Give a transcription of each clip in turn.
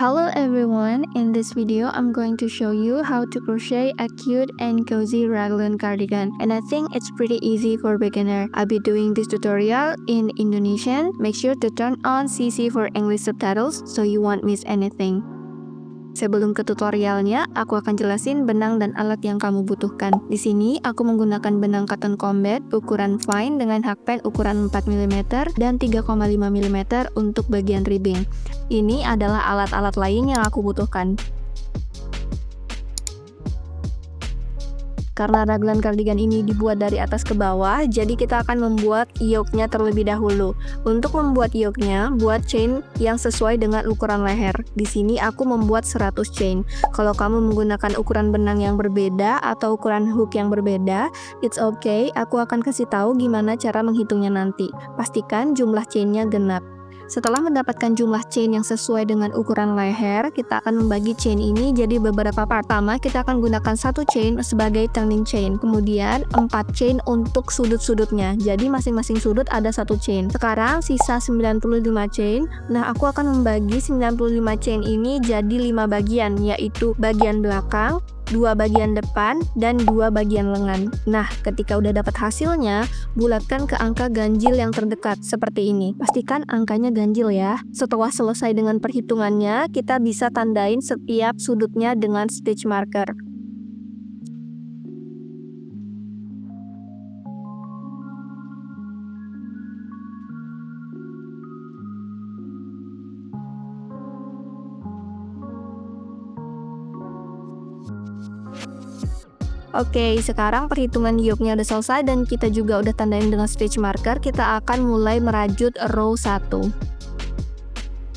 Hello everyone, in this video I'm going to show you how to crochet a cute and cozy raglan cardigan, and I think it's pretty easy for beginner. I'll be doing this tutorial in Indonesian. Make sure to turn on CC for English subtitles so you won't miss anything. Sebelum ke tutorialnya, aku akan jelasin benang dan alat yang kamu butuhkan. Di sini, aku menggunakan benang cotton combat ukuran fine dengan hakpen ukuran 4 mm dan 3,5 mm untuk bagian ribbing. Ini adalah alat-alat lain yang aku butuhkan. Karena raglan cardigan ini dibuat dari atas ke bawah, jadi kita akan membuat yoke-nya terlebih dahulu. Untuk membuat yoke-nya, buat chain yang sesuai dengan ukuran leher. Di sini aku membuat 100 chain. Kalau kamu menggunakan ukuran benang yang berbeda atau ukuran hook yang berbeda, it's okay, aku akan kasih tahu gimana cara menghitungnya nanti. Pastikan jumlah chain-nya genap. Setelah mendapatkan jumlah chain yang sesuai dengan ukuran leher, kita akan membagi chain ini jadi beberapa part. Pertama, kita akan gunakan satu chain sebagai turning chain, kemudian 4 chain untuk sudut-sudutnya. Jadi masing-masing sudut ada satu chain. Sekarang sisa 95 chain. Nah, aku akan membagi 95 chain ini jadi 5 bagian, yaitu bagian belakang, 2 bagian depan, dan 2 bagian lengan. Nah, ketika udah dapat hasilnya, bulatkan ke angka ganjil yang terdekat, seperti ini. Pastikan angkanya ganjil ya. Setelah selesai dengan perhitungannya, kita bisa tandain setiap sudutnya dengan stitch marker. Oke, sekarang perhitungan yoke-nya udah selesai dan kita juga udah tandain dengan stitch marker. Kita akan mulai merajut row 1.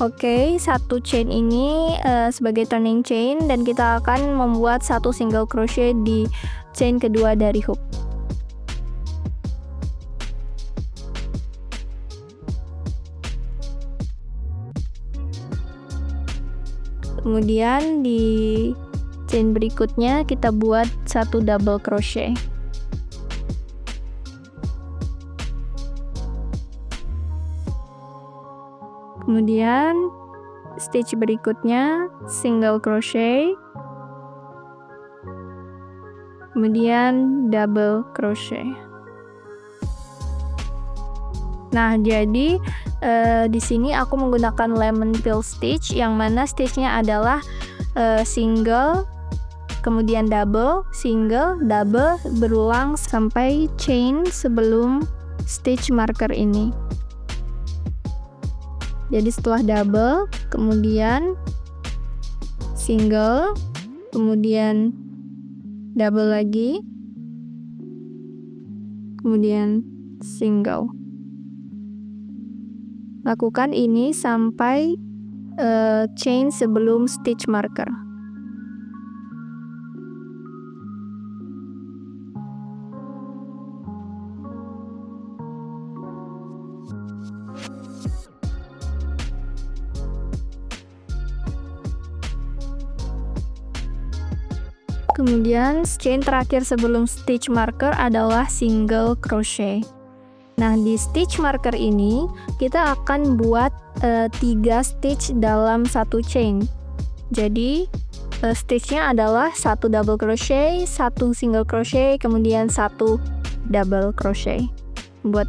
Oke, satu chain ini sebagai turning chain dan kita akan membuat satu single crochet di chain kedua dari hook. Kemudian di chain berikutnya kita buat satu double crochet. Kemudian stitch berikutnya single crochet. Kemudian double crochet. Nah, jadi di sini aku menggunakan lemon peel stitch, yang mana stitchnya adalah single, kemudian double, single, double, berulang sampai chain sebelum stitch marker ini. Jadi setelah double, kemudian single, kemudian double lagi, kemudian single. Lakukan ini sampai chain sebelum stitch marker. Kemudian chain terakhir sebelum stitch marker adalah single crochet. Nah, di stitch marker ini kita akan buat 3 stitch dalam satu chain. Jadi stitchnya adalah satu double crochet, satu single crochet, kemudian satu double crochet. Buat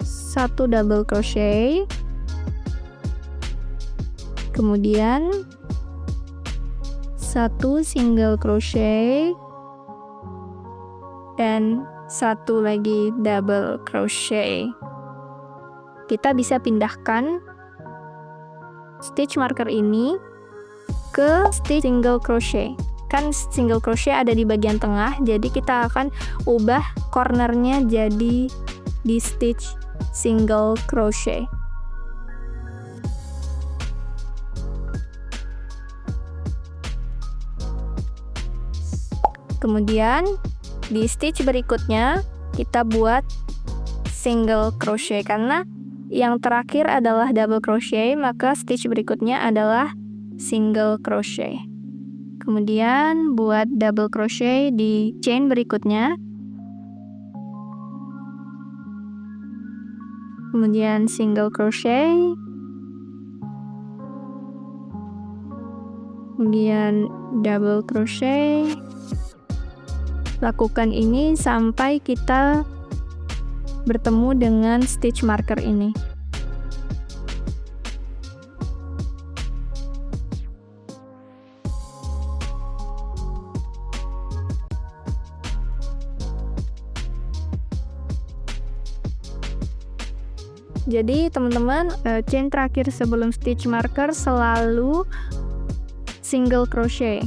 satu double crochet, kemudian satu single crochet, dan satu lagi double crochet. Kita bisa pindahkan stitch marker ini ke stitch single crochet. Kan single crochet ada di bagian tengah, jadi kita akan ubah cornernya jadi di stitch single crochet. Kemudian di stitch berikutnya kita buat single crochet, karena yang terakhir adalah double crochet, maka stitch berikutnya adalah single crochet. Kemudian buat double crochet di chain berikutnya. Kemudian single crochet. kemudian double crochet. Lakukan ini sampai kita bertemu dengan stitch marker ini. Jadi teman-teman, chain terakhir sebelum stitch marker selalu single crochet.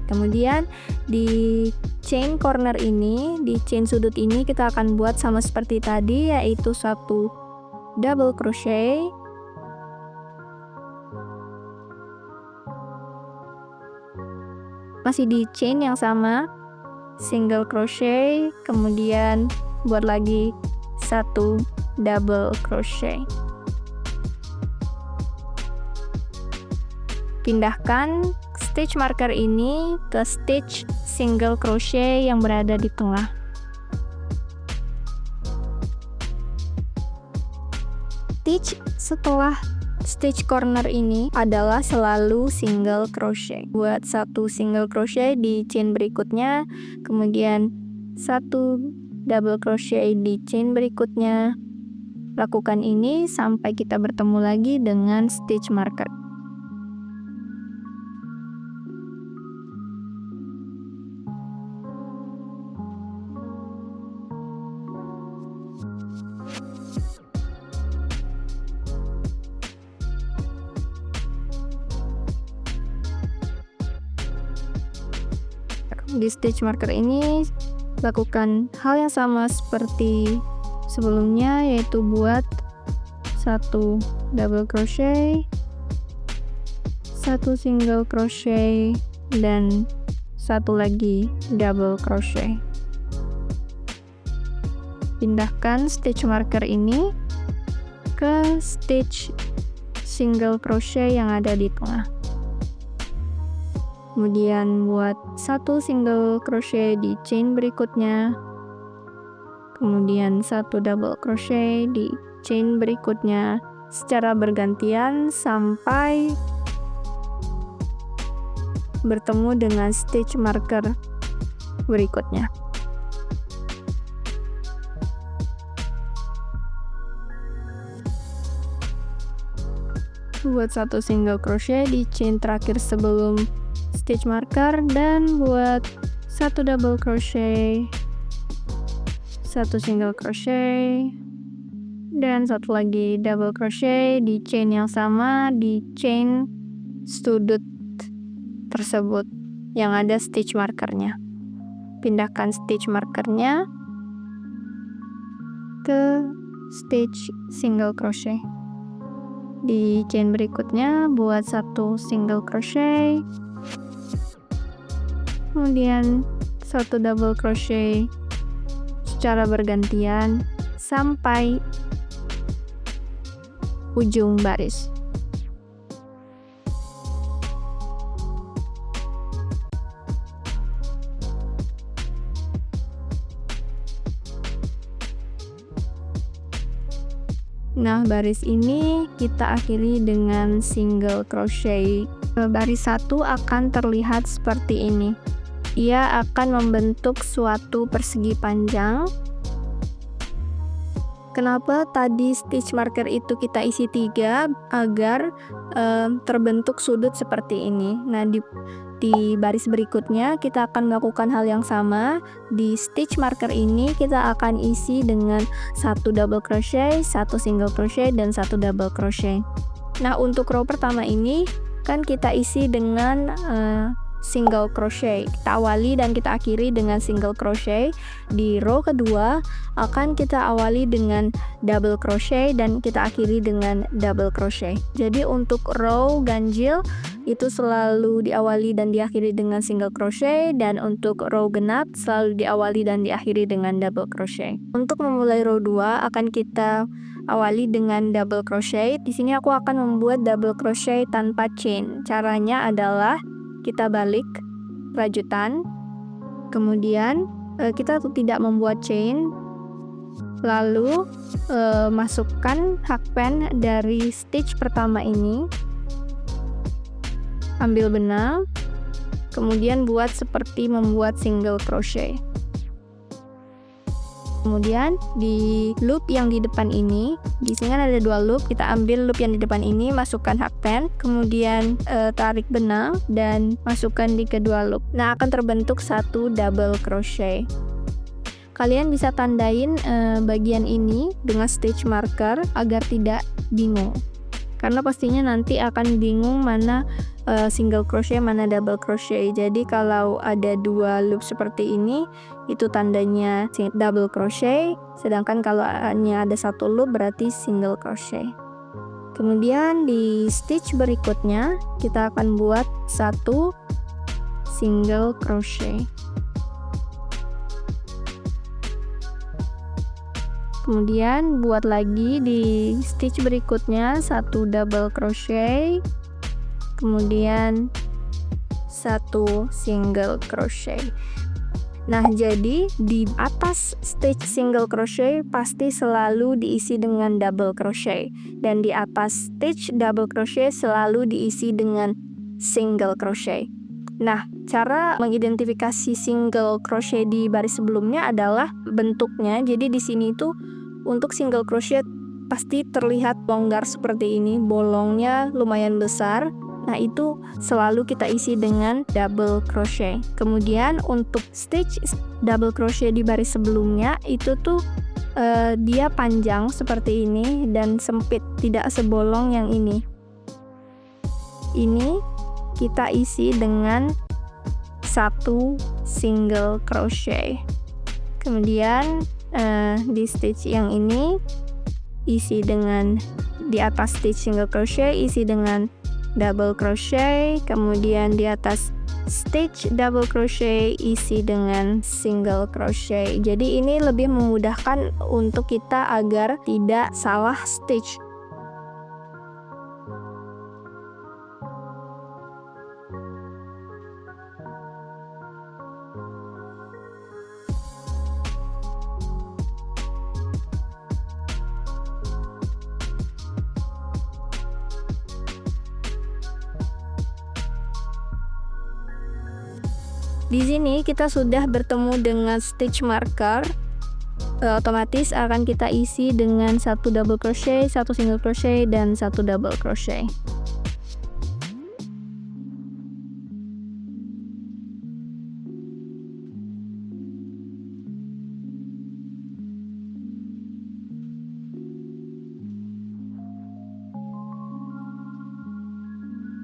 Kemudian di chain corner ini, di chain sudut ini kita akan buat sama seperti tadi, yaitu satu double crochet, masih di chain yang sama, single crochet, kemudian buat lagi satu double crochet. Pindahkan stitch marker ini ke stitch single crochet yang berada di tengah. Stitch setelah stitch corner ini adalah selalu single crochet. Buat satu single crochet di chain berikutnya, kemudian satu double crochet di chain berikutnya. Lakukan ini sampai kita bertemu lagi dengan stitch marker. Di stitch marker ini lakukan hal yang sama seperti sebelumnya, yaitu buat satu double crochet, satu single crochet, dan satu lagi double crochet. Pindahkan stitch marker ini ke stitch single crochet yang ada di tengah. Kemudian buat satu single crochet di chain berikutnya, kemudian satu double crochet di chain berikutnya secara bergantian sampai bertemu dengan stitch marker berikutnya. Buat satu single crochet di chain terakhir sebelum stitch marker, dan buat satu double crochet, satu single crochet, dan satu lagi double crochet di chain yang sama, di chain sudut tersebut yang ada stitch markernya. Pindahkan stitch markernya ke stitch single crochet. Di chain berikutnya buat satu single crochet, kemudian satu double crochet secara bergantian sampai ujung baris. Nah, baris ini kita akhiri dengan single crochet. Baris 1 akan terlihat seperti ini. Ia akan membentuk suatu persegi panjang. Kenapa tadi stitch marker itu kita isi 3? Agar terbentuk sudut seperti ini. Nah, di baris berikutnya kita akan melakukan hal yang sama. Di stitch marker ini kita akan isi dengan satu double crochet, satu single crochet, dan satu double crochet. Nah, untuk row pertama ini kan kita isi dengan single crochet. Kita awali dan kita akhiri dengan single crochet. Di row kedua akan kita awali dengan double crochet dan kita akhiri dengan double crochet. Jadi untuk row ganjil itu selalu diawali dan diakhiri dengan single crochet, dan untuk row genap selalu diawali dan diakhiri dengan double crochet. Untuk memulai row 2 akan kita awali dengan double crochet. Di sini aku akan membuat double crochet tanpa chain. Caranya adalah kita balik rajutan, kemudian kita tidak membuat chain, lalu masukkan hakpen dari stitch pertama ini ambil benang, kemudian buat seperti membuat single crochet. Kemudian di loop yang di depan ini, di sini kan ada 2 loop, kita ambil loop yang di depan ini, masukkan hakpen, kemudian tarik benang dan masukkan di kedua loop. Nah, akan terbentuk satu double crochet. Kalian bisa tandain bagian ini dengan stitch marker agar tidak bingung. Karena pastinya nanti akan bingung mana single crochet, mana double crochet. Jadi kalau ada 2 loop seperti ini, itu tandanya double crochet, sedangkan kalau hanya ada 1 loop berarti single crochet. Kemudian di stitch berikutnya kita akan buat 1 single crochet. Kemudian buat lagi di stitch berikutnya 1 double crochet, kemudian 1 single crochet. Nah, jadi di atas stitch single crochet pasti selalu diisi dengan double crochet, dan di atas stitch double crochet selalu diisi dengan single crochet. Nah, cara mengidentifikasi single crochet di baris sebelumnya adalah bentuknya. Jadi di sini tuh untuk single crochet pasti terlihat longgar seperti ini, bolongnya lumayan besar. Nah, itu selalu kita isi dengan double crochet. Kemudian untuk stitch double crochet di baris sebelumnya itu tuh dia panjang seperti ini dan sempit, tidak sebolong yang ini. Ini kita isi dengan 1 single crochet. Kemudian di stitch yang ini isi dengan di atas stitch single crochet isi dengan double crochet, kemudian di atas stitch double crochet isi dengan single crochet. Jadi ini lebih memudahkan untuk kita agar tidak salah stitch. Di sini kita sudah bertemu dengan stitch marker, otomatis akan kita isi dengan 1 double crochet, 1 single crochet, dan 1 double crochet.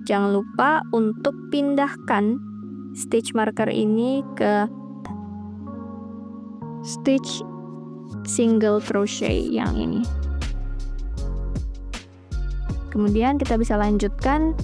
Jangan lupa untuk pindahkan stitch marker ini ke stitch single crochet yang ini. Kemudian kita bisa lanjutkan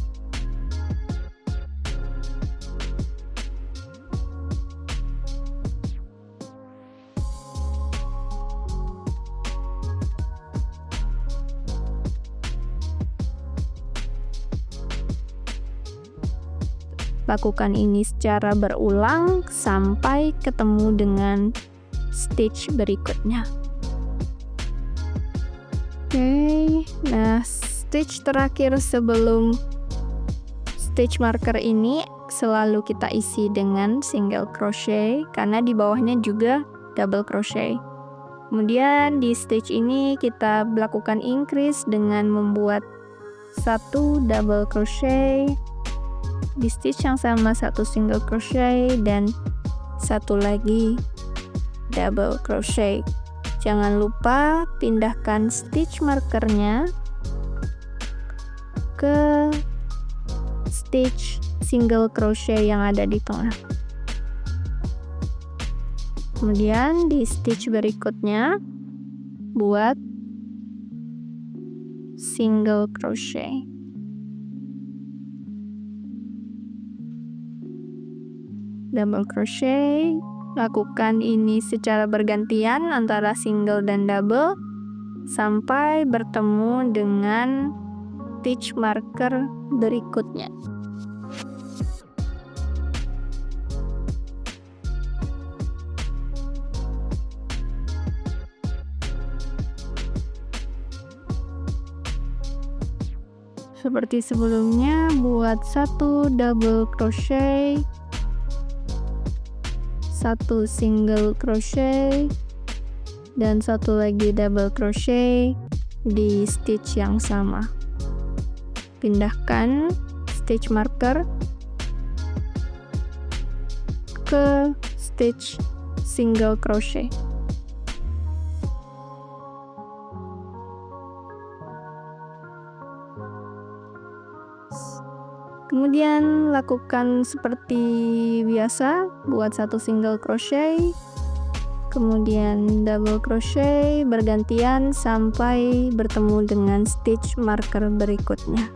lakukan ini secara berulang sampai ketemu dengan stitch berikutnya. Oke, nah stitch terakhir sebelum stitch marker ini selalu kita isi dengan single crochet karena di bawahnya juga double crochet. Kemudian di stitch ini kita lakukan increase dengan membuat 1 double crochet, di stitch yang sama 1 single crochet, dan 1 lagi double crochet. Jangan lupa pindahkan stitch markernya ke stitch single crochet yang ada di tengah. Kemudian di stitch berikutnya buat single crochet. Double crochet, lakukan ini secara bergantian antara single dan double sampai bertemu dengan stitch marker berikutnya. Seperti sebelumnya, buat 1 double crochet, 1 single crochet, dan 1 lagi double crochet di stitch yang sama. Pindahkan stitch marker ke stitch single crochet. Kemudian lakukan seperti biasa, buat 1 single crochet, kemudian double crochet bergantian sampai bertemu dengan stitch marker berikutnya.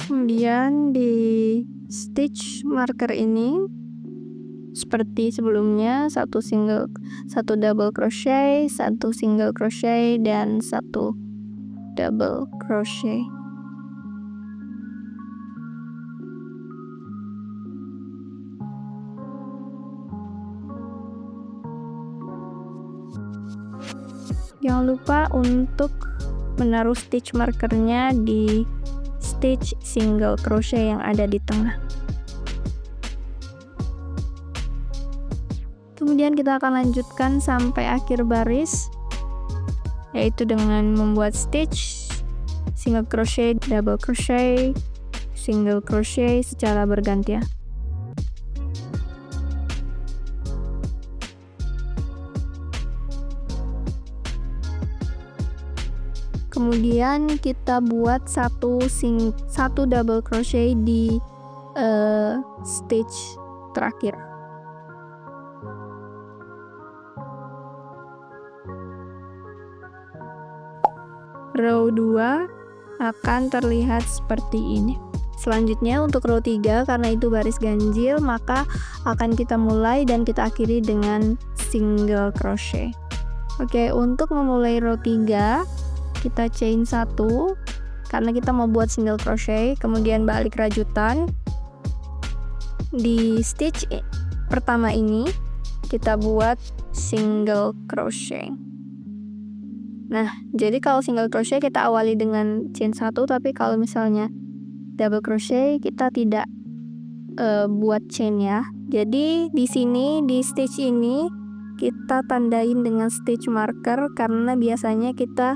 Kemudian di stitch marker ini seperti sebelumnya, 1 double crochet, 1 single crochet, dan 1 double crochet. Jangan lupa untuk menaruh stitch markernya di stitch single crochet yang ada di tengah. Kemudian kita akan lanjutkan sampai akhir baris, yaitu dengan membuat stitch single crochet, double crochet, single crochet secara bergantian. Kemudian kita buat satu double crochet di stitch terakhir. Row 2 akan terlihat seperti ini. Selanjutnya untuk row 3, karena itu baris ganjil, maka akan kita mulai dan kita akhiri dengan single crochet. Oke, untuk memulai row 3, kita chain 1 karena kita mau buat single crochet, kemudian balik rajutan. Di stitch pertama ini kita buat single crochet. Nah, jadi kalau single crochet kita awali dengan chain 1, tapi kalau misalnya double crochet kita tidak buat chain ya. Jadi di sini di stitch ini kita tandain dengan stitch marker karena biasanya kita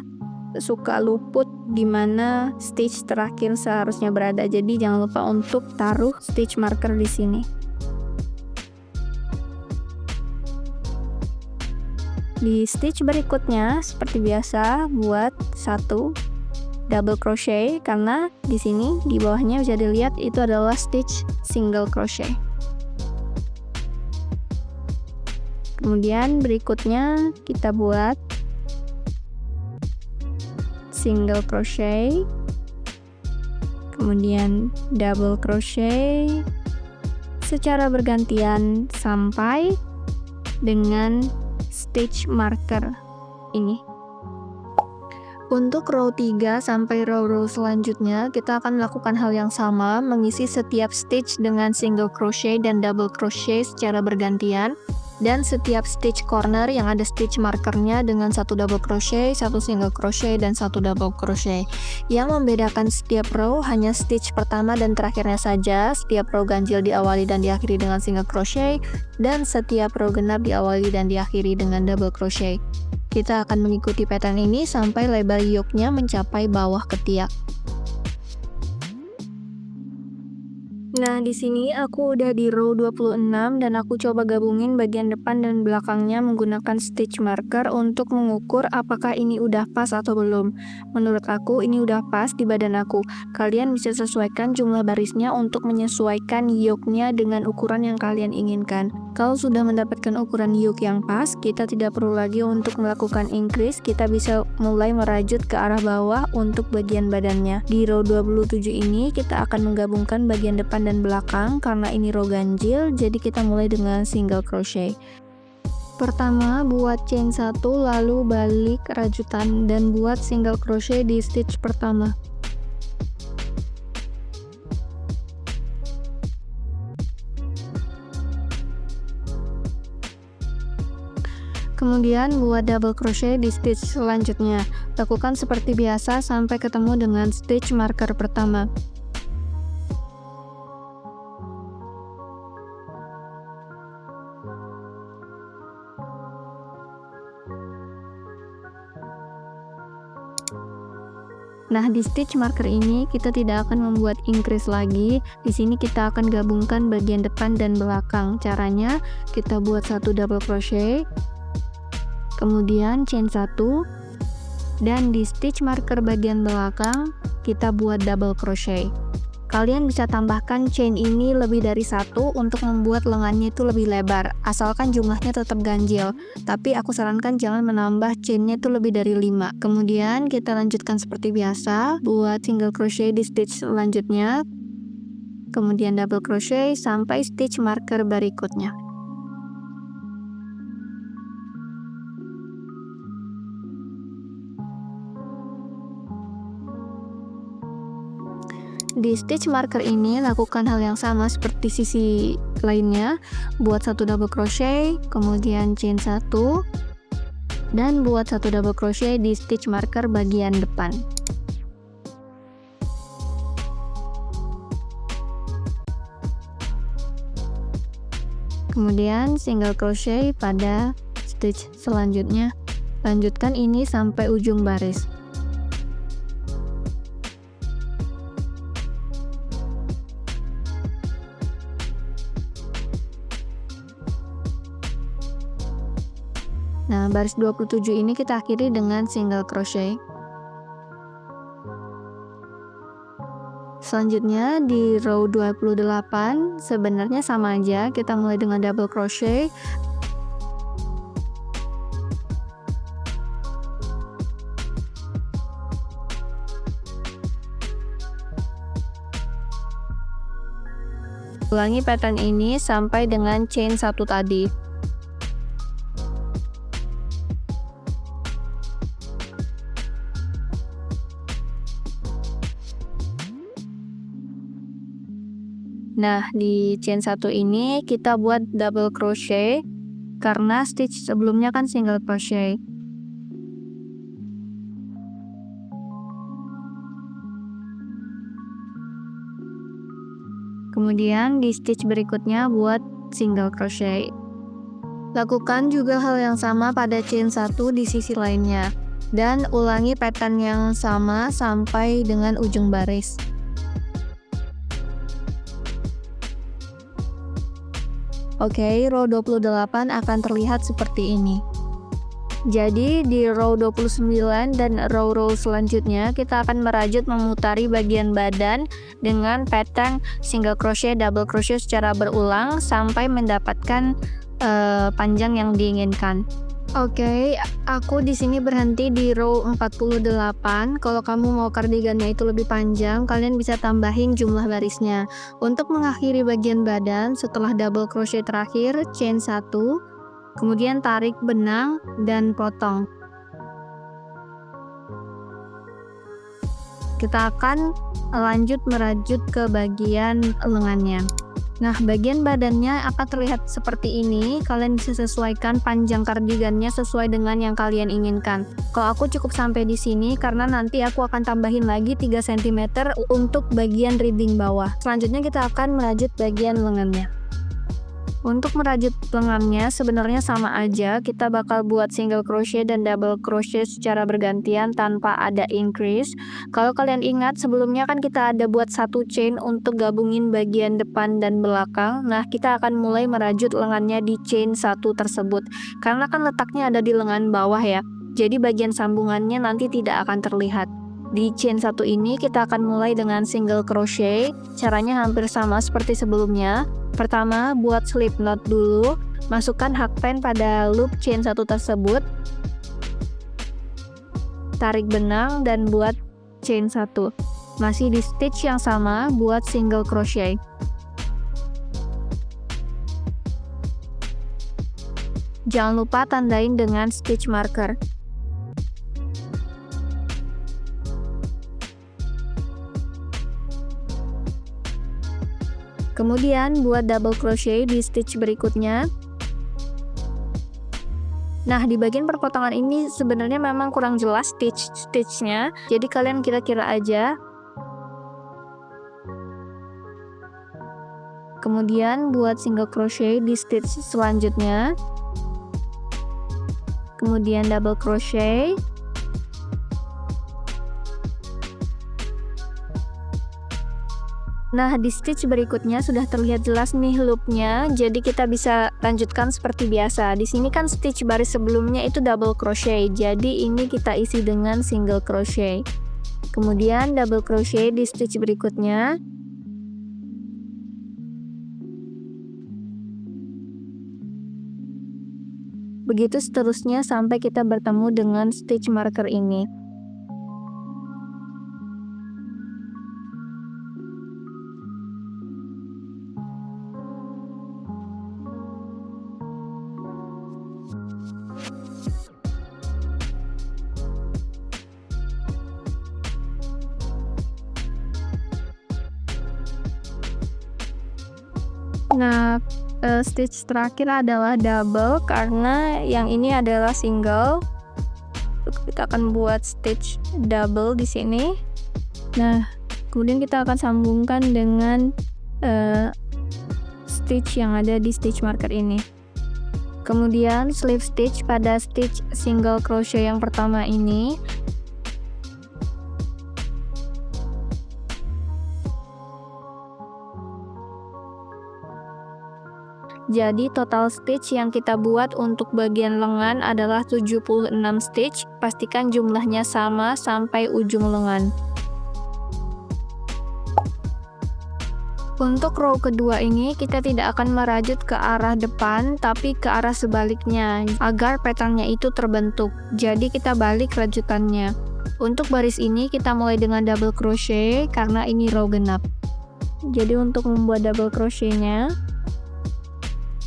suka luput di mana stitch terakhir seharusnya berada. Jadi jangan lupa untuk taruh stitch marker di sini. Di stitch berikutnya seperti biasa buat 1 double crochet karena di sini di bawahnya bisa dilihat itu adalah stitch single crochet. Kemudian berikutnya kita buat single crochet, kemudian double crochet secara bergantian sampai dengan stitch marker ini. Untuk row 3 sampai row selanjutnya kita akan melakukan hal yang sama, mengisi setiap stitch dengan single crochet dan double crochet secara bergantian, dan setiap stitch corner yang ada stitch markernya dengan 1 double crochet, 1 single crochet, dan 1 double crochet. Yang membedakan setiap row hanya stitch pertama dan terakhirnya saja. Setiap row ganjil diawali dan diakhiri dengan single crochet, dan setiap row genap diawali dan diakhiri dengan double crochet. Kita akan mengikuti pattern ini sampai lebar yoke-nya mencapai bawah ketiak. Nah, di sini aku udah di row 26 dan aku coba gabungin bagian depan dan belakangnya menggunakan stitch marker untuk mengukur apakah ini udah pas atau belum. Menurut aku ini udah pas di badan aku. Kalian bisa sesuaikan jumlah barisnya untuk menyesuaikan yoke-nya dengan ukuran yang kalian inginkan. Kalau sudah mendapatkan ukuran yoke yang pas, kita tidak perlu lagi untuk melakukan increase, kita bisa mulai merajut ke arah bawah untuk bagian badannya. Di row 27 ini kita akan menggabungkan bagian depan dan belakang karena ini row ganjil, jadi kita mulai dengan single crochet. Pertama buat chain 1 lalu balik rajutan dan buat single crochet di stitch pertama. Kemudian buat double crochet di stitch selanjutnya. Lakukan seperti biasa sampai ketemu dengan stitch marker pertama. Nah, di stitch marker ini kita tidak akan membuat increase lagi. Di sini kita akan gabungkan bagian depan dan belakang. Caranya kita buat satu double crochet, kemudian chain 1, dan di stitch marker bagian belakang kita buat double crochet. Kalian bisa tambahkan chain ini lebih dari satu untuk membuat lengannya itu lebih lebar, asalkan jumlahnya tetap ganjil. Tapi aku sarankan jangan menambah chainnya itu lebih dari 5. Kemudian kita lanjutkan seperti biasa, buat single crochet di stitch selanjutnya, kemudian double crochet sampai stitch marker berikutnya. Di stitch marker ini lakukan hal yang sama seperti sisi lainnya, buat satu double crochet, kemudian chain 1, dan buat satu double crochet di stitch marker bagian depan. Kemudian single crochet pada stitch selanjutnya. Lanjutkan ini sampai ujung baris. Nah, baris 27 ini kita akhiri dengan single crochet. Selanjutnya di row 28 sebenarnya sama aja, kita mulai dengan double crochet. Ulangi pattern ini sampai dengan chain 1 tadi. Nah, di chain 1 ini kita buat double crochet karena stitch sebelumnya kan single crochet. Kemudian di stitch berikutnya buat single crochet. Lakukan juga hal yang sama pada chain 1 di sisi lainnya, dan ulangi pattern yang sama sampai dengan ujung baris. Oke, row 28 akan terlihat seperti ini. Jadi di row 29 dan row-row selanjutnya kita akan merajut memutari bagian badan dengan pattern single crochet, double crochet secara berulang sampai mendapatkan panjang yang diinginkan. Oke, aku di sini berhenti di row 48. Kalau kamu mau kardigannya itu lebih panjang, kalian bisa tambahin jumlah barisnya. Untuk mengakhiri bagian badan, setelah double crochet terakhir, chain 1, kemudian tarik benang dan potong. Kita akan lanjut merajut ke bagian lengannya. Nah, bagian badannya akan terlihat seperti ini. Kalian bisa sesuaikan panjang kardigannya sesuai dengan yang kalian inginkan. Kalau aku cukup sampai di sini karena nanti aku akan tambahin lagi 3 cm untuk bagian ribbing bawah. Selanjutnya kita akan merajut bagian lengannya. Untuk merajut lengannya sebenarnya sama aja, kita bakal buat single crochet dan double crochet secara bergantian tanpa ada increase. Kalau kalian ingat sebelumnya kan kita ada buat satu chain untuk gabungin bagian depan dan belakang. Nah, kita akan mulai merajut lengannya di chain 1 tersebut. Karena kan letaknya ada di lengan bawah ya, jadi bagian sambungannya nanti tidak akan terlihat. Di chain 1 ini kita akan mulai dengan single crochet. Caranya hampir sama seperti sebelumnya. Pertama, buat slip knot dulu. Masukkan hakpen pada loop chain 1 tersebut. Tarik benang dan buat chain 1. Masih di stitch yang sama, buat single crochet. Jangan lupa tandain dengan stitch marker. Kemudian buat double crochet di stitch berikutnya. Nah, di bagian perpotongan ini sebenarnya memang kurang jelas stitch-nya, jadi kalian kira-kira aja. Kemudian buat single crochet di stitch selanjutnya. Kemudian double crochet. Nah, di stitch berikutnya sudah terlihat jelas nih loopnya, jadi kita bisa lanjutkan seperti biasa. Di sini kan stitch baris sebelumnya itu double crochet, jadi ini kita isi dengan single crochet. Kemudian double crochet di stitch berikutnya. Begitu seterusnya sampai kita bertemu dengan stitch marker ini. Nah, stitch terakhir adalah double karena yang ini adalah single. Kita akan buat stitch double di sini. Nah, kemudian kita akan sambungkan dengan stitch yang ada di stitch marker ini. Kemudian slip stitch pada stitch single crochet yang pertama ini. Jadi total stitch yang kita buat untuk bagian lengan adalah 76 stitch. Pastikan jumlahnya sama sampai ujung lengan. Untuk row kedua ini kita tidak akan merajut ke arah depan tapi ke arah sebaliknya agar patternnya itu terbentuk. Jadi kita balik rajutannya. Untuk baris ini kita mulai dengan double crochet karena ini row genap. Jadi untuk membuat double crochetnya,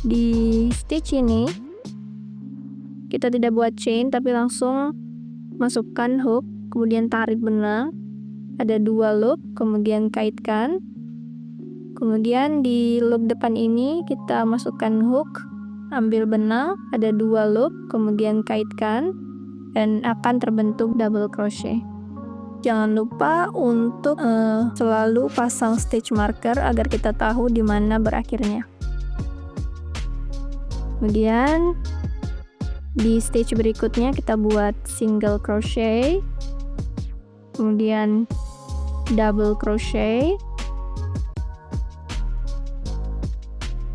di stitch ini kita tidak buat chain tapi langsung masukkan hook, kemudian tarik benang, ada 2 loop, kemudian kaitkan. Kemudian di loop depan ini kita masukkan hook, ambil benang, ada 2 loop, kemudian kaitkan, dan akan terbentuk double crochet. Jangan lupa untuk selalu pasang stitch marker agar kita tahu di mana berakhirnya. Kemudian di stitch berikutnya kita buat single crochet, kemudian double crochet,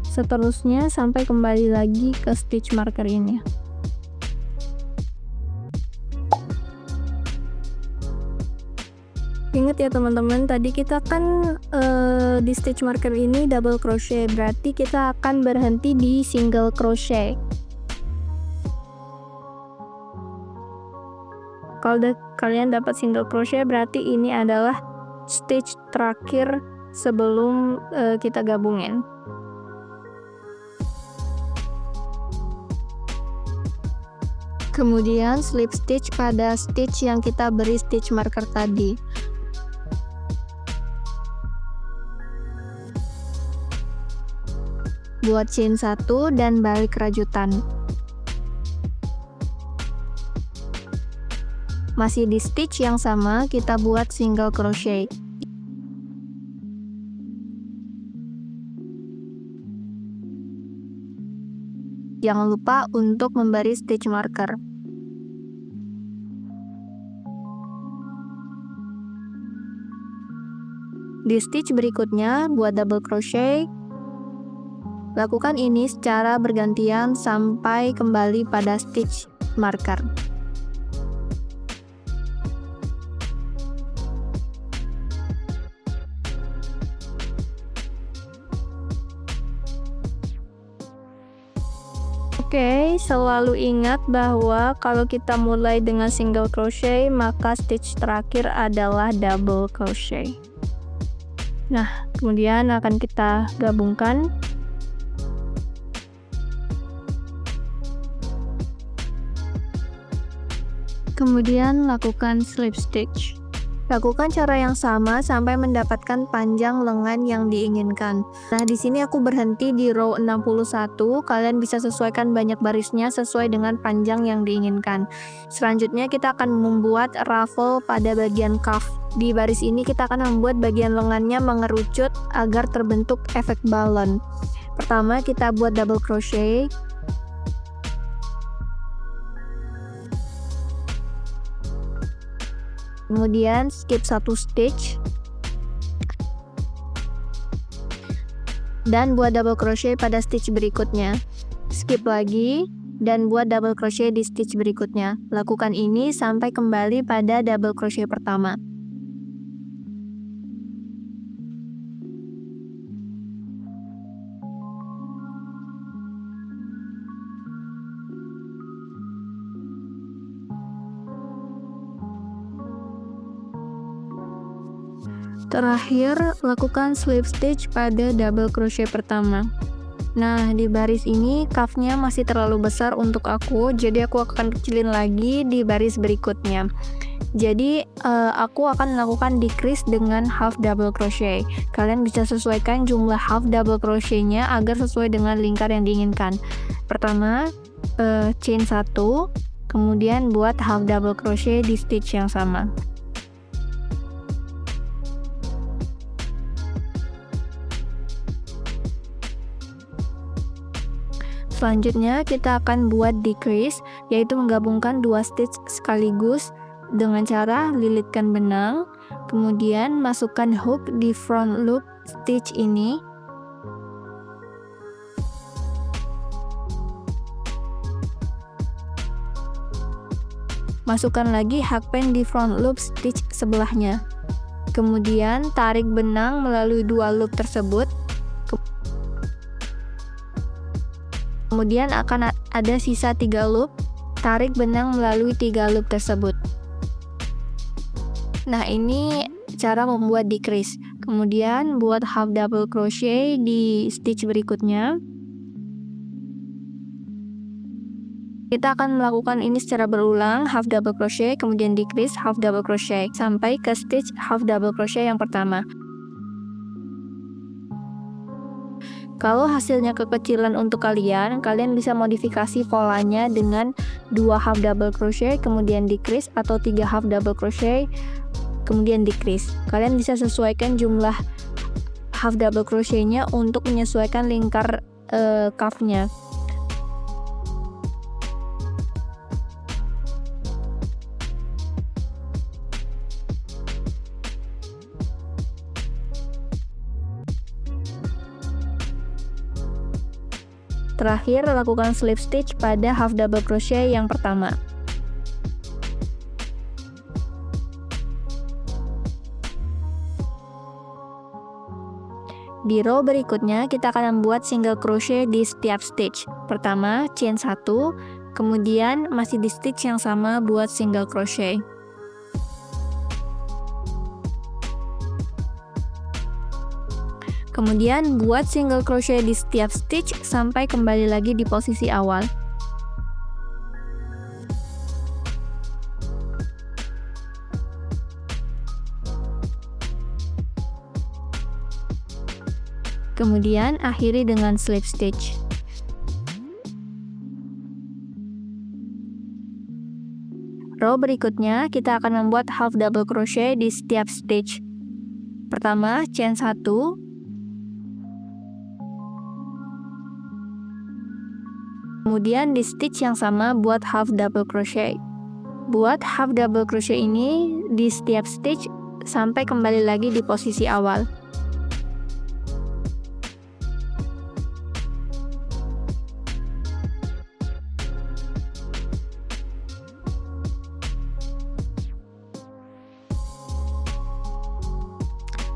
seterusnya sampai kembali lagi ke stitch marker ini. Ingat ya teman-teman, tadi kita kan di stitch marker ini double crochet, berarti kita akan berhenti di single crochet. Kalau kalian dapat single crochet, berarti ini adalah stitch terakhir sebelum kita gabungin. Kemudian slip stitch pada stitch yang kita beri stitch marker tadi. Buat chain 1 dan balik rajutan. Masih di stitch yang sama, kita buat single crochet. Jangan lupa untuk memberi stitch marker. Di stitch berikutnya, buat double crochet. Lakukan ini secara bergantian sampai kembali pada stitch marker. Oke, selalu ingat bahwa kalau kita mulai dengan single crochet, maka stitch terakhir adalah double crochet. Nah, kemudian akan kita gabungkan. Kemudian lakukan slip stitch Lakukan cara yang sama sampai mendapatkan panjang lengan yang diinginkan. Nah, di sini aku berhenti di row 61. Kalian bisa sesuaikan banyak barisnya sesuai dengan panjang yang diinginkan. Selanjutnya kita akan membuat ruffle pada bagian cuff. Di baris ini kita akan membuat bagian lengannya mengerucut agar terbentuk efek balon. Pertama, kita buat double crochet. Kemudian skip 1 stitch dan buat double crochet pada stitch berikutnya. Skip lagi dan buat double crochet di stitch berikutnya. Lakukan ini sampai kembali pada double crochet pertama. Terakhir, lakukan slip stitch pada double crochet pertama. Nah, di baris ini cuff-nya masih terlalu besar untuk aku, jadi aku akan kecilin lagi di baris berikutnya. Jadi, aku akan melakukan decrease dengan half double crochet. Kalian bisa sesuaikan jumlah half double crochet-nya agar sesuai dengan lingkar yang diinginkan. Pertama, chain 1, kemudian buat half double crochet di stitch yang sama. Selanjutnya kita akan buat decrease, yaitu menggabungkan 2 stitch sekaligus dengan cara lilitkan benang, kemudian masukkan hook di front loop stitch ini. Masukkan lagi hakpen di front loop stitch sebelahnya. Kemudian tarik benang melalui 2 loop tersebut. Kemudian akan ada sisa 3 loop, tarik benang melalui 3 loop tersebut. Nah, ini cara membuat decrease. Kemudian buat half double crochet di stitch berikutnya. Kita akan melakukan ini secara berulang, half double crochet, kemudian decrease, half double crochet, sampai ke stitch half double crochet yang pertama. Kalau hasilnya kekecilan untuk kalian bisa modifikasi polanya dengan 2 half double crochet, kemudian decrease, atau 3 half double crochet, kemudian decrease. Kalian bisa sesuaikan jumlah half double crochet-nya untuk menyesuaikan lingkar cuff-nya. Terakhir, lakukan slip stitch pada half double crochet yang pertama. Di row berikutnya, kita akan membuat single crochet di setiap stitch. Pertama, chain 1, kemudian masih di stitch yang sama buat single crochet. Kemudian buat single crochet di setiap stitch sampai kembali lagi di posisi awal. Kemudian akhiri dengan slip stitch. Row berikutnya kita akan membuat half double crochet di setiap stitch. Pertama, chain 1, kemudian di stitch yang sama buat half double crochet. Buat half double crochet ini di setiap stitch sampai kembali lagi di posisi awal.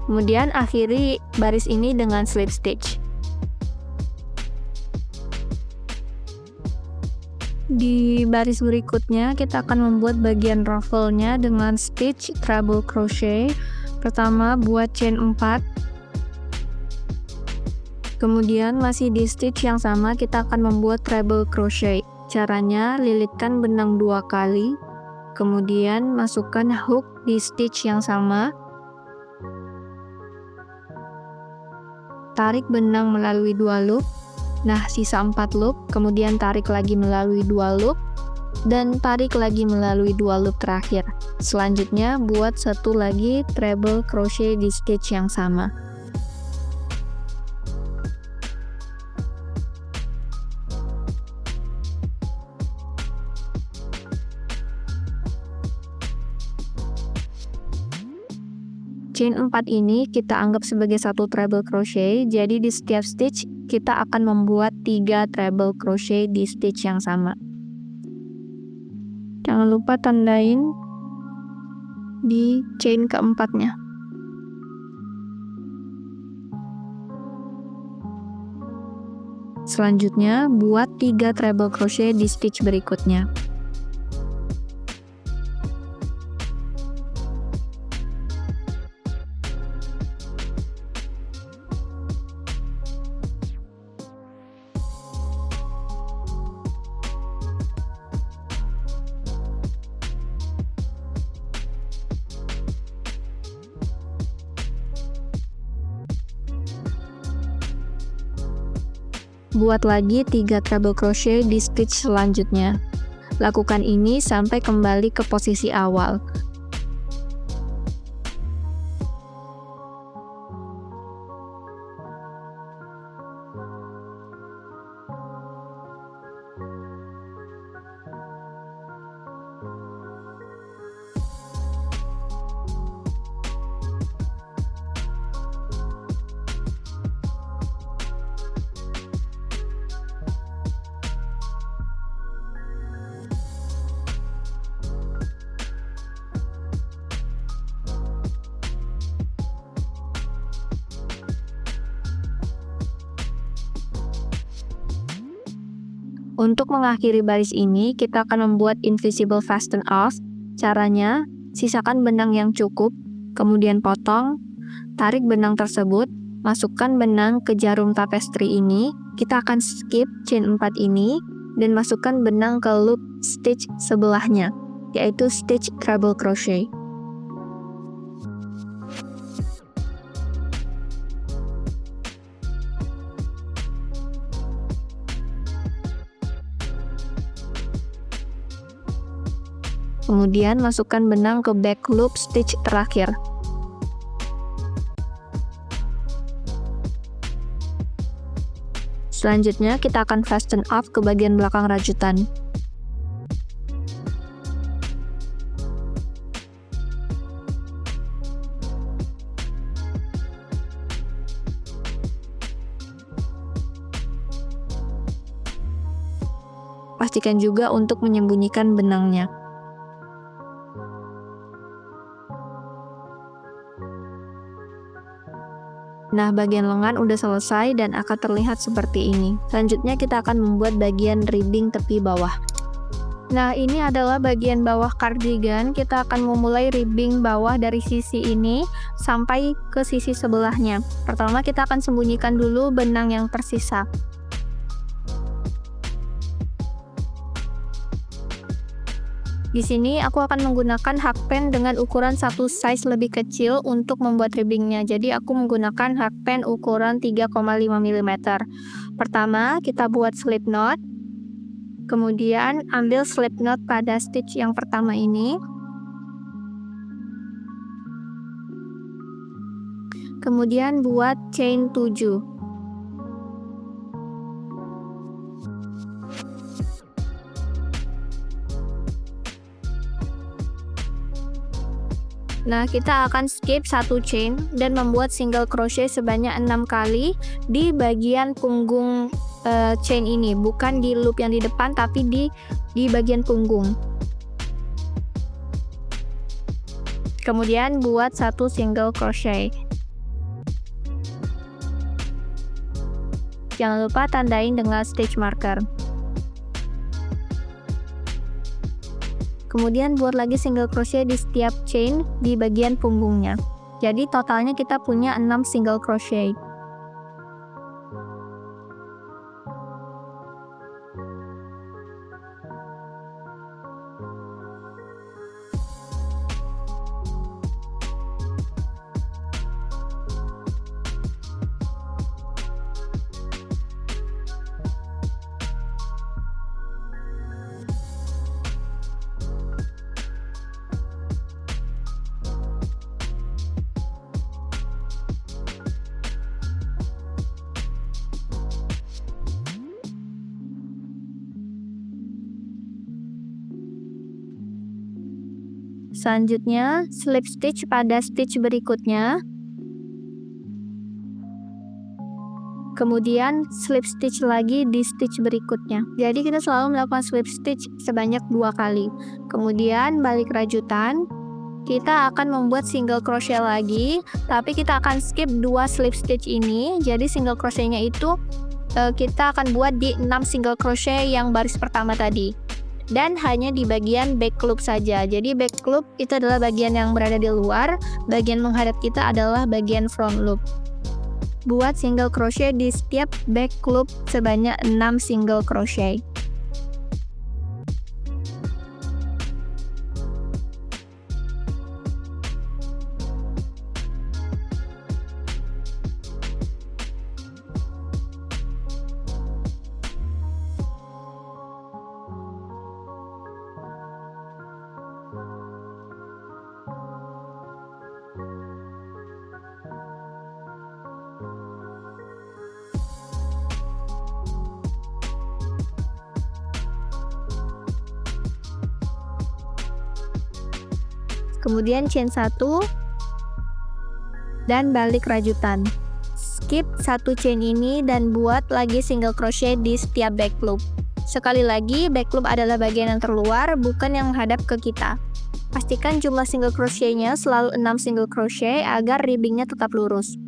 Kemudian akhiri baris ini dengan slip stitch. Di baris berikutnya kita akan membuat bagian ruffle-nya dengan stitch treble crochet. Pertama buat chain 4. Kemudian masih di stitch yang sama kita akan membuat treble crochet. Caranya lilitkan benang 2 kali. Kemudian masukkan hook di stitch yang sama. Tarik benang melalui 2 loop. Nah, sisa 4 loop, kemudian tarik lagi melalui 2 loop, dan tarik lagi melalui 2 loop terakhir. Selanjutnya, buat satu lagi treble crochet di stitch yang sama. Chain 4 ini kita anggap sebagai satu treble crochet, jadi di setiap stitch kita akan membuat 3 treble crochet di stitch yang sama. Jangan lupa tandain di chain keempatnya. Selanjutnya, buat 3 treble crochet di stitch berikutnya. Buat lagi 3 treble crochet di stitch selanjutnya. Lakukan ini sampai kembali ke posisi awal. Untuk mengakhiri baris ini, kita akan membuat invisible fasten off. Caranya, sisakan benang yang cukup, kemudian potong, tarik benang tersebut, masukkan benang ke jarum tapestry ini. Kita akan skip chain 4 ini, dan masukkan benang ke loop stitch sebelahnya, yaitu stitch treble crochet. Kemudian masukkan benang ke back loop stitch terakhir. Selanjutnya kita akan fasten off ke bagian belakang rajutan. Pastikan juga untuk menyembunyikan benangnya. Nah, bagian lengan udah selesai dan akan terlihat seperti ini. Selanjutnya kita akan membuat bagian ribbing tepi bawah. Nah, ini adalah bagian bawah cardigan. Kita akan memulai ribbing bawah dari sisi ini sampai ke sisi sebelahnya. Pertama, kita akan sembunyikan dulu benang yang tersisa. Di sini aku akan menggunakan hakpen dengan ukuran satu size lebih kecil untuk membuat ribbingnya. Jadi aku menggunakan hakpen ukuran 3,5 mm. Pertama, kita buat slip knot. Kemudian ambil slip knot pada stitch yang pertama ini. Kemudian buat chain 7. Nah, kita akan skip satu chain dan membuat single crochet sebanyak 6 kali di bagian punggung chain ini, bukan di loop yang di depan tapi di bagian punggung. Kemudian buat satu single crochet. Jangan lupa tandain dengan stitch marker. Kemudian buat lagi single crochet di setiap chain di bagian punggungnya. Jadi totalnya kita punya 6 single crochet. Selanjutnya, slip stitch pada stitch berikutnya. Kemudian slip stitch lagi di stitch berikutnya. Jadi kita selalu melakukan slip stitch sebanyak 2 kali. Kemudian balik rajutan. Kita akan membuat single crochet lagi, tapi kita akan skip 2 slip stitch ini. Jadi single crochetnya itu kita akan buat di 6 single crochet yang baris pertama tadi. Dan hanya di bagian back loop saja. Jadi back loop itu adalah bagian yang berada di luar, bagian menghadap kita adalah bagian front loop. Buat single crochet di setiap back loop sebanyak 6 single crochet. Kemudian chain 1 dan balik rajutan. Skip 1 chain ini dan buat lagi single crochet di setiap back loop. Sekali lagi, back loop adalah bagian yang terluar, bukan yang menghadap ke kita. Pastikan jumlah single crochetnya selalu 6 single crochet agar ribbingnya tetap lurus.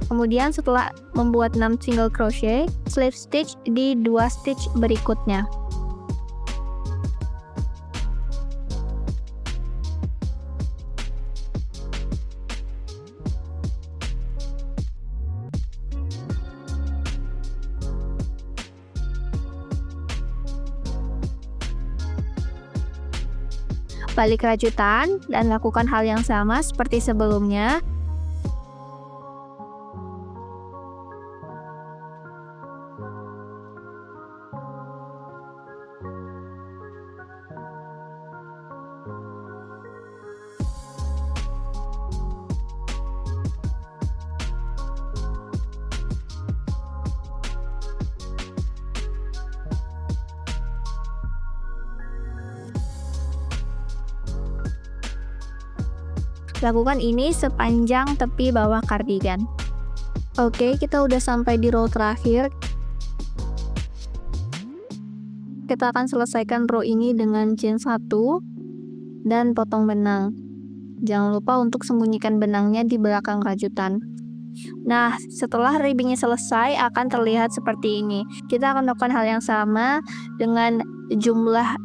Kemudian setelah membuat 6 single crochet, slip stitch di 2 stitch berikutnya. Balik rajutan dan lakukan hal yang sama seperti sebelumnya. Lakukan ini sepanjang tepi bawah kardigan. Oke, kita udah sampai di row terakhir. Kita akan selesaikan row ini dengan chain 1 dan potong benang. Jangan lupa untuk sembunyikan benangnya di belakang rajutan. Nah, setelah ribbingnya selesai akan terlihat seperti ini. Kita akan melakukan hal yang sama dengan jumlah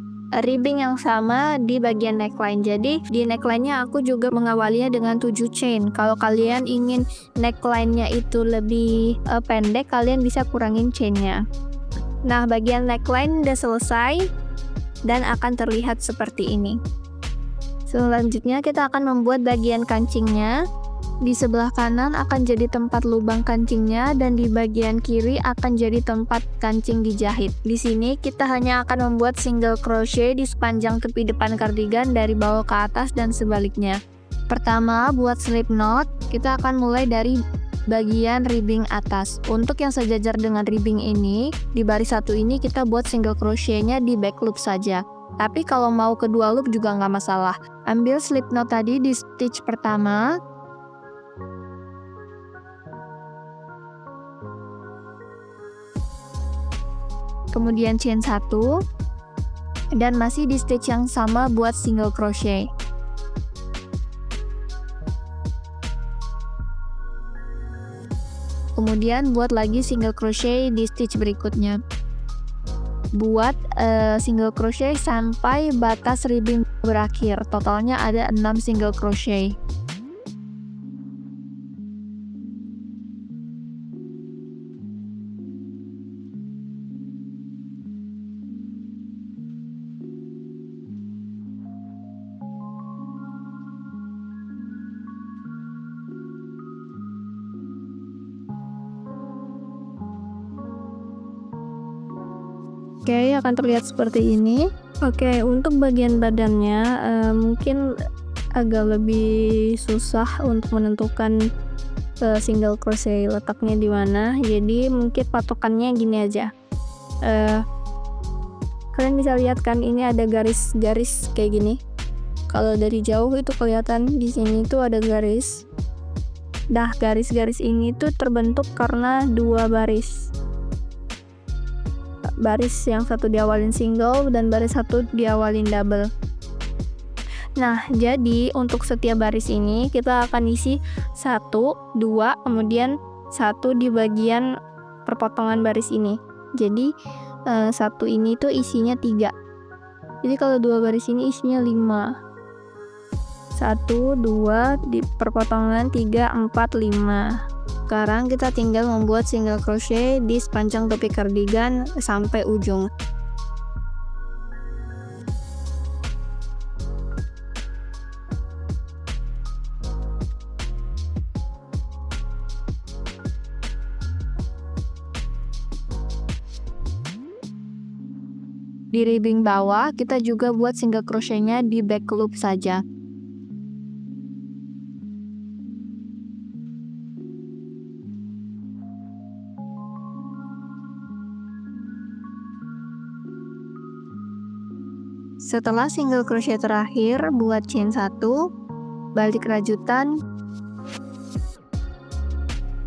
ribbing yang sama di bagian neckline. Jadi di neckline-nya aku juga mengawalinya dengan 7 chain. Kalau kalian ingin neckline-nya itu lebih pendek, kalian bisa kurangin chain-nya. Nah, bagian neckline udah selesai dan akan terlihat seperti ini. Selanjutnya kita akan membuat bagian kancingnya. Di sebelah kanan akan jadi tempat lubang kancingnya dan di bagian kiri akan jadi tempat kancing dijahit. Di sini kita hanya akan membuat single crochet di sepanjang tepi depan kardigan dari bawah ke atas dan sebaliknya. Pertama, buat slip knot, kita akan mulai dari bagian ribbing atas. Untuk yang sejajar dengan ribbing ini, di baris satu ini kita buat single crochetnya di back loop saja. Tapi kalau mau kedua loop juga nggak masalah. Ambil slip knot tadi di stitch pertama, kemudian chain 1 dan masih di stitch yang sama buat single crochet. Kemudian buat lagi single crochet di stitch berikutnya. Buat single crochet sampai batas ribbing berakhir. Totalnya ada 6 single crochet. Oke, akan terlihat seperti ini. Oke, untuk bagian badannya mungkin agak lebih susah untuk menentukan single crochet letaknya di mana. Jadi mungkin patokannya gini aja. Kalian bisa lihat kan ini ada garis-garis kayak gini. Kalau dari jauh itu kelihatan di sini tuh ada garis. Nah, garis-garis ini tuh terbentuk karena dua baris. Baris yang satu diawalin single dan baris satu diawalin double. Nah, jadi untuk setiap baris ini kita akan isi 1, 2, kemudian 1 di bagian perpotongan baris ini. Jadi 1 ini tuh isinya 3. Jadi kalau 2 baris ini isinya 5. 1, 2 di perpotongan 3, 4, 5. Sekarang kita tinggal membuat single crochet di sepanjang topi cardigan sampai ujung. Di ribbing bawah kita juga buat single crochetnya di back loop saja. Setelah single crochet terakhir, buat chain 1, balik rajutan,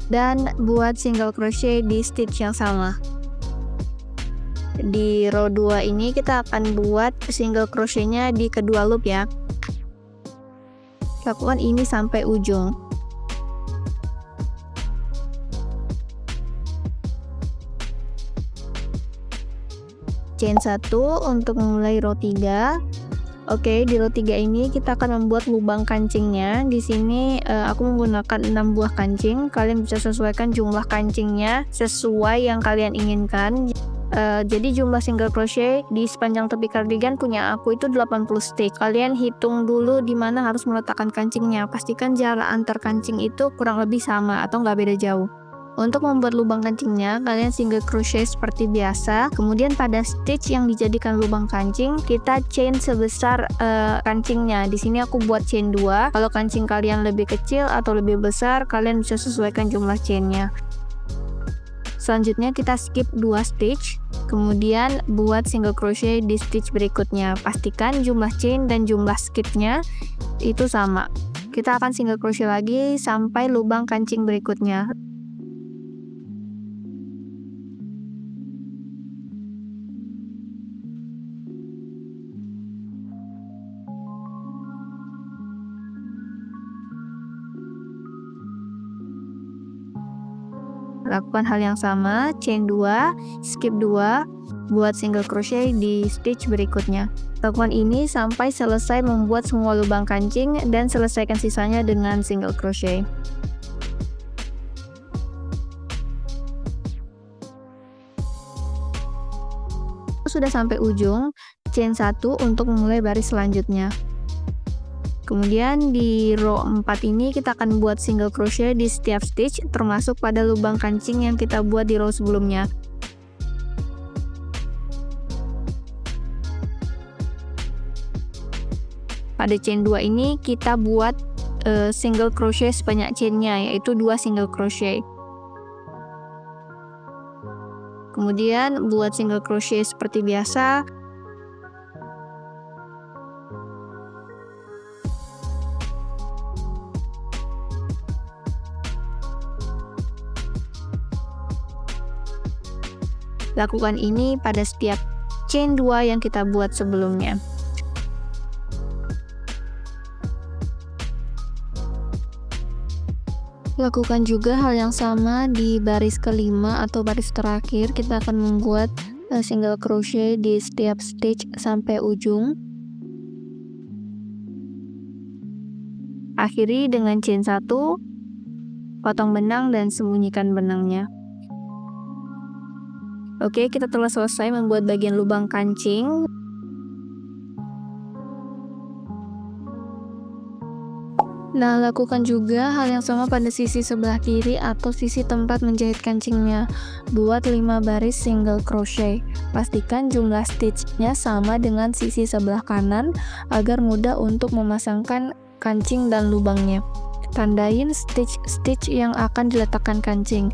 dan buat single crochet di stitch yang sama. Di row 2 ini kita akan buat single crochetnya di kedua loop ya. Lakukan ini sampai ujung. Chain 1 untuk memulai row 3. Oke, di row 3 ini kita akan membuat lubang kancingnya. Di sini aku menggunakan 6 buah kancing. Kalian bisa sesuaikan jumlah kancingnya sesuai yang kalian inginkan. Jadi jumlah single crochet di sepanjang topi cardigan punya aku itu 80 stitch. Kalian hitung dulu di mana harus meletakkan kancingnya. Pastikan jarak antar kancing itu kurang lebih sama atau nggak beda jauh. Untuk membuat lubang kancingnya, kalian single crochet seperti biasa. Kemudian pada stitch yang dijadikan lubang kancing, kita chain sebesar kancingnya. Di sini aku buat chain 2. Kalau kancing kalian lebih kecil atau lebih besar, kalian bisa sesuaikan jumlah chainnya. Selanjutnya kita skip 2 stitch. Kemudian buat single crochet di stitch berikutnya. Pastikan jumlah chain dan jumlah skipnya itu sama. Kita akan single crochet lagi sampai lubang kancing berikutnya. Lakukan hal yang sama, chain 2, skip 2, buat single crochet di stitch berikutnya. Lakukan ini sampai selesai membuat semua lubang kancing dan selesaikan sisanya dengan single crochet. Sudah sampai ujung, chain 1 untuk memulai baris selanjutnya. Kemudian di row 4 ini kita akan buat single crochet di setiap stitch termasuk pada lubang kancing yang kita buat di row sebelumnya. Pada chain 2 ini kita buat single crochet sebanyak chainnya, yaitu 2 single crochet. Kemudian buat single crochet seperti biasa. Lakukan ini pada setiap chain 2 yang kita buat sebelumnya. Lakukan juga hal yang sama di baris kelima atau baris terakhir. Kita akan membuat single crochet di setiap stitch sampai ujung. Akhiri dengan chain 1, potong benang dan sembunyikan benangnya. Oke, kita telah selesai membuat bagian lubang kancing. Nah, lakukan juga hal yang sama pada sisi sebelah kiri atau sisi tempat menjahit kancingnya. Buat 5 baris single crochet. Pastikan jumlah stitch-nya sama dengan sisi sebelah kanan agar mudah untuk memasangkan kancing dan lubangnya. Tandain stitch-stitch yang akan diletakkan kancing.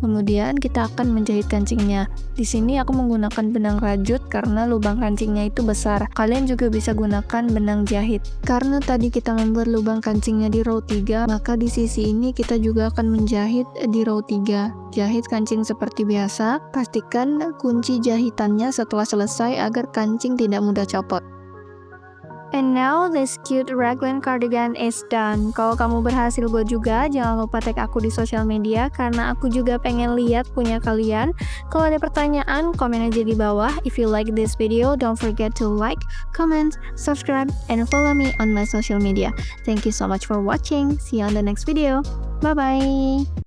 Kemudian kita akan menjahit kancingnya. Di sini aku menggunakan benang rajut karena lubang kancingnya itu besar. Kalian juga bisa gunakan benang jahit. Karena tadi kita membuat lubang kancingnya di row 3, maka di sisi ini kita juga akan menjahit di row 3. Jahit kancing seperti biasa. Pastikan kunci jahitannya setelah selesai agar kancing tidak mudah copot. And now this cute raglan cardigan is done. Kalau kamu berhasil buat juga, jangan lupa tag aku di sosial media karena aku juga pengen lihat punya kalian. Kalau ada pertanyaan, komen aja di bawah. If you like this video, don't forget to like, comment, subscribe, and follow me on my social media. Thank you so much for watching. See you on the next video. Bye bye.